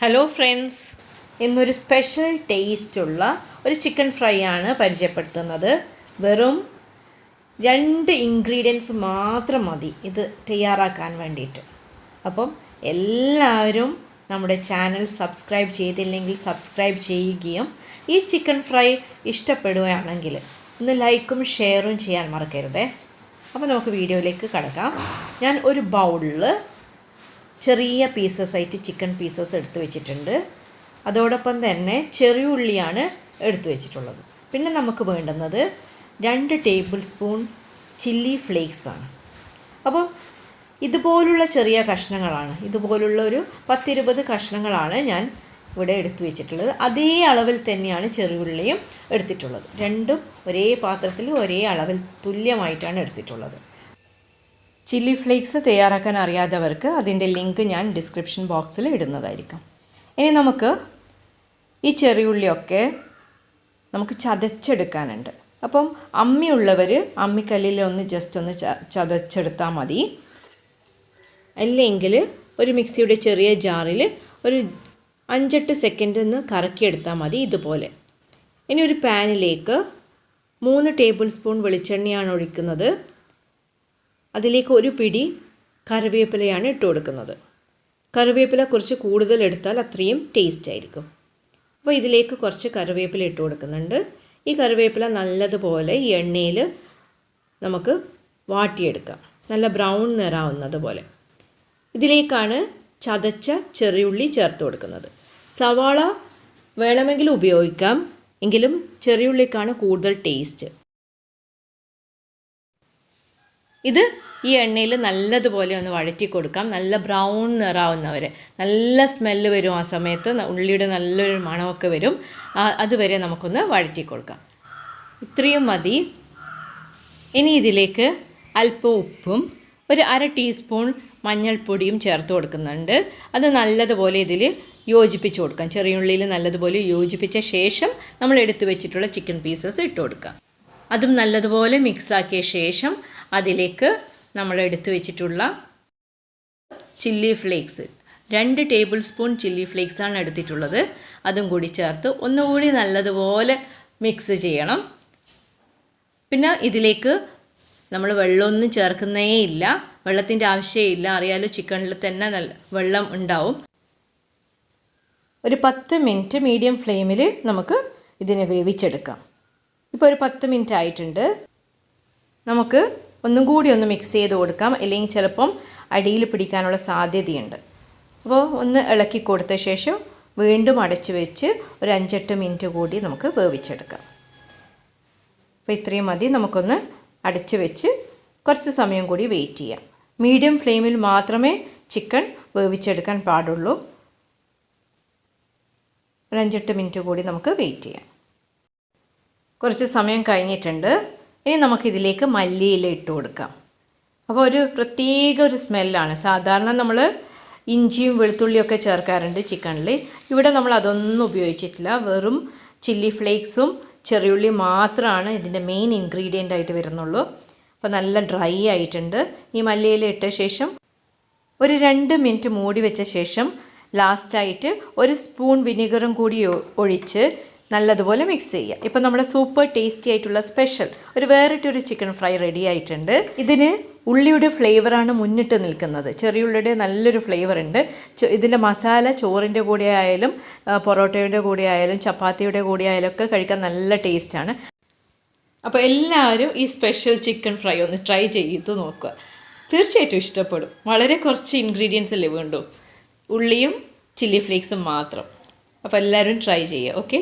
Hello friends, ഇന്നൊരു special ടേസ്റ്റുള്ള ഒരു ചിക്കൻ ഫ്രൈ ആണ് പരിചയപ്പെടുത്തുന്നത്. വെറും 2 ഇൻഗ്രീഡിയൻസ് മാത്രം മതി ഇത് തയ്യാറാക്കാൻ വേണ്ടിയിട്ട്. അപ്പം എല്ലാവരും നമ്മുടെ ചാനൽ സബ്സ്ക്രൈബ് ചെയ്തില്ലെങ്കിൽ സബ്സ്ക്രൈബ് ചെയ്യുകയും ഈ ചിക്കൻ ഫ്രൈ ഇഷ്ടപ്പെടുകയാണെങ്കിൽ ഒന്ന് ലൈക്കും ഷെയറും ചെയ്യാൻ മറക്കരുതേ. അപ്പോൾ നമുക്ക് വീഡിയോയിലേക്ക് കടക്കാം. ഞാൻ ഒരു ബൗളിൽ ചെറിയ പീസസ് ആയിട്ട് ചിക്കൻ പീസസ് എടുത്ത് വെച്ചിട്ടുണ്ട്. അതോടൊപ്പം തന്നെ ചെറിയ ഉള്ളിയാണ് എടുത്ത് വെച്ചിട്ടുള്ളത്. പിന്നെ നമുക്ക് വേണ്ടുന്നത് 2 ടേബിൾ സ്പൂൺ ചില്ലി ഫ്ലേക്സ് ആണ്. അപ്പോൾ ഇതുപോലുള്ള ചെറിയ കഷ്ണങ്ങളാണ്, ഇതുപോലുള്ള ഒരു 10-20 കഷ്ണങ്ങളാണ് ഞാൻ ഇവിടെ എടുത്തു വെച്ചിട്ടുള്ളത്. അതേ അളവിൽ തന്നെയാണ് ചെറിയുള്ളിയും എടുത്തിട്ടുള്ളത്. രണ്ടും ഒരേ പാത്രത്തിൽ ഒരേ അളവിൽ തുല്യമായിട്ടാണ് എടുത്തിട്ടുള്ളത്. ചില്ലി ഫ്ലേക്സ് തയ്യാറാക്കാൻ അറിയാത്തവർക്ക് അതിൻ്റെ ലിങ്ക് ഞാൻ ഡിസ്ക്രിപ്ഷൻ ബോക്സിൽ ഇടുന്നതായിരിക്കും. ഇനി നമുക്ക് ഈ ചെറിയുള്ളിയൊക്കെ നമുക്ക് ചതച്ചെടുക്കാനുണ്ട്. അപ്പം അമ്മിയുള്ളവർ അമ്മിക്കല്ലിൽ ജസ്റ്റ് ഒന്ന് ചതച്ചെടുത്താൽ മതി. അല്ലെങ്കിൽ ഒരു മിക്സിയുടെ ചെറിയ ജാറിൽ ഒരു 5-8 സെക്കൻഡ് ഒന്ന് കറക്കിയെടുത്താൽ മതി ഇതുപോലെ. ഇനി ഒരു പാനിലേക്ക് 3 ടേബിൾ സ്പൂൺ വെളിച്ചെണ്ണയാണ് ഒഴിക്കുന്നത്. അതിലേക്ക് ഒരു പിടി കറിവേപ്പിലയാണ് ഇട്ട് കൊടുക്കുന്നത്. കറിവേപ്പില കുറച്ച് കൂടുതൽ എടുത്താൽ അത്രയും ടേസ്റ്റ് ആയിരിക്കും. അപ്പോൾ ഇതിലേക്ക് കുറച്ച് കറിവേപ്പില ഇട്ട് കൊടുക്കുന്നുണ്ട്. ഈ കറിവേപ്പില നല്ലതുപോലെ ഈ എണ്ണയിൽ നമുക്ക് വാട്ടിയെടുക്കാം, നല്ല ബ്രൗൺ നിറാവുന്നത് പോലെ. ഇതിലേക്കാണ് ചതച്ച ചെറിയുള്ളി ചേർത്ത് കൊടുക്കുന്നത്. സവാള വേണമെങ്കിൽ ഉപയോഗിക്കാം, എങ്കിലും ചെറിയുള്ളിക്കാണ് കൂടുതൽ ടേസ്റ്റ്. ഇത് ഈ എണ്ണയിൽ നല്ലതുപോലെ ഒന്ന് വഴറ്റി കൊടുക്കാം. നല്ല ബ്രൗൺ നിറാവുന്നവരെ, നല്ല സ്മെല്ല് വരും. ആ സമയത്ത് ഉള്ളിയുടെ നല്ലൊരു മണമൊക്കെ വരും. അതുവരെ നമുക്കൊന്ന് വഴറ്റി കൊടുക്കാം. ഇത്രയും മതി. ഇനി ഇതിലേക്ക് അല്പം ഉപ്പും ഒരു 1/2 ടീസ്പൂൺ മഞ്ഞൾപ്പൊടിയും ചേർത്ത് കൊടുക്കുന്നുണ്ട്. അത് നല്ലതുപോലെ ഇതിൽ യോജിപ്പിച്ച് കൊടുക്കാം. ചെറിയ ഉള്ളിയിൽ നല്ലതുപോലെ യോജിപ്പിച്ച ശേഷം നമ്മൾ എടുത്തു വെച്ചിട്ടുള്ള ചിക്കൻ പീസസ് ഇട്ട് കൊടുക്കാം. അതും നല്ലതുപോലെ മിക്സാക്കിയ ശേഷം അതിലേക്ക് നമ്മൾ എടുത്തു വെച്ചിട്ടുള്ള chilli flakes 2 tablespoon chilli ഫ്ലേക്സാണ് എടുത്തിട്ടുള്ളത്. അതും കൂടി ചേർത്ത് ഒന്നുകൂടി നല്ലതുപോലെ മിക്സ് ചെയ്യണം. പിന്നെ ഇതിലേക്ക് നമ്മൾ വെള്ളമൊന്നും ചേർക്കുന്നേ ഇല്ല, വെള്ളത്തിൻ്റെ ആവശ്യമില്ല. അറിയാലോ, ചിക്കനിൽ തന്നെ നല്ല വെള്ളം ഉണ്ടാവും. ഒരു 10 മിനിറ്റ് മീഡിയം ഫ്ലെയിമിൽ നമുക്ക് ഇതിനെ വേവിച്ചെടുക്കാം. ഇപ്പോൾ ഒരു 10 മിനിറ്റ് ആയിട്ടുണ്ട്. നമുക്ക് ഒന്നും കൂടി ഒന്ന് മിക്സ് ചെയ്ത് കൊടുക്കാം, അല്ലെങ്കിൽ ചിലപ്പം അടിയിൽ പിടിക്കാനുള്ള സാധ്യതയുണ്ട്. അപ്പോൾ ഒന്ന് ഇളക്കി കൊടുത്ത ശേഷം വീണ്ടും അടച്ച് വെച്ച് ഒരു 5-8 മിനിറ്റ് കൂടി നമുക്ക് വേവിച്ചെടുക്കാം. അപ്പോൾ ഇത്രയും മതി. നമുക്കൊന്ന് അടച്ച് വെച്ച് കുറച്ച് സമയം കൂടി വെയിറ്റ് ചെയ്യാം. മീഡിയം ഫ്ലെയിമിൽ മാത്രമേ ചിക്കൻ വേവിച്ചെടുക്കാൻ പാടുള്ളൂ. ഒരു 5-8 മിനിറ്റ് കൂടി നമുക്ക് വെയിറ്റ് ചെയ്യാം. കുറച്ച് സമയം കഴിഞ്ഞിട്ടുണ്ട്. ഇനി നമുക്കിതിലേക്ക് മല്ലിയില ഇട്ട് കൊടുക്കാം. അപ്പോൾ ഒരു പ്രത്യേക ഒരു സ്മെല്ലാണ്. സാധാരണ നമ്മൾ ഇഞ്ചിയും വെളുത്തുള്ളിയൊക്കെ ചേർക്കാറുണ്ട് ചിക്കനിൽ. ഇവിടെ നമ്മൾ അതൊന്നും ഉപയോഗിച്ചിട്ടില്ല. വെറും ചില്ലി ഫ്ലേക്സും ചെറിയുള്ളി മാത്രമാണ് ഇതിൻ്റെ മെയിൻ ഇൻഗ്രീഡിയൻ്റ് ആയിട്ട് വരുന്നുള്ളൂ. അപ്പോൾ നല്ല ഡ്രൈ ആയിട്ടുണ്ട്. ഈ മല്ലിയില ഇട്ട ശേഷം ഒരു 2 മിനിറ്റ് മൂടി വെച്ച ശേഷം ലാസ്റ്റായിട്ട് 1 സ്പൂൺ വിനീഗറും കൂടി ഒഴിച്ച് നല്ലതുപോലെ മിക്സ് ചെയ്യുക. ഇപ്പോൾ നമ്മുടെ സൂപ്പർ ടേസ്റ്റി ആയിട്ടുള്ള സ്പെഷ്യൽ ഒരു വേറിട്ടൊരു ചിക്കൻ ഫ്രൈ റെഡി ആയിട്ടുണ്ട്. ഇതിന് ഉള്ളിയുടെ ഫ്ലേവറാണ് മുന്നിട്ട് നിൽക്കുന്നത്. ചെറിയുള്ളിയുടെ നല്ലൊരു ഫ്ലേവർ ഉണ്ട്. ഇതിൻ്റെ മസാല ചോറിൻ്റെ കൂടെ ആയാലും പൊറോട്ടയുടെ കൂടെ ആയാലും ചപ്പാത്തിയുടെ കൂടെ ആയാലും ഒക്കെ കഴിക്കാൻ നല്ല ടേസ്റ്റാണ്. അപ്പോൾ എല്ലാവരും ഈ സ്പെഷ്യൽ ചിക്കൻ ഫ്രൈ ഒന്ന് ട്രൈ ചെയ്ത് നോക്കുക. തീർച്ചയായിട്ടും ഇഷ്ടപ്പെടും. വളരെ കുറച്ച് ഇൻഗ്രീഡിയൻസ് അല്ലേ വേണ്ടൂ, ഉള്ളിയും ചില്ലി ഫ്ലേക്സും മാത്രം. അപ്പോൾ എല്ലാവരും ട്രൈ ചെയ്യുക. ഓക്കെ.